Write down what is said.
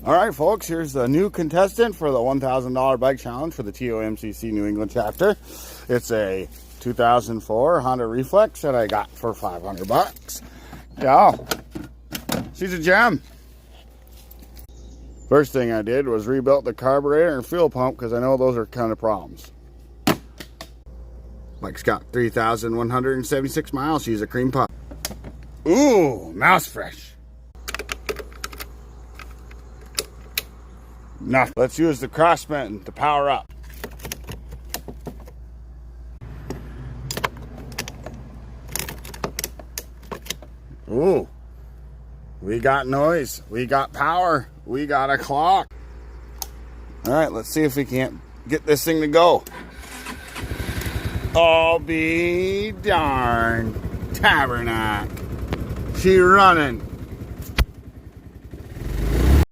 All right, folks, here's the new contestant for the $1,000 bike challenge for the TOMCC New England chapter. It's a 2004 Honda Reflex that I got for $500. Yeah, she's a gem. First thing I did was rebuilt the carburetor and fuel pump because I know those are kind of problems. Bike's got 3,176 miles. She's a cream puff. Ooh, mouse fresh. Now, let's use the cross button to power up. Ooh, we got noise, we got power, we got a clock. All right, let's see if we can't get this thing to go. I'll be darned. Tabernacle. She running.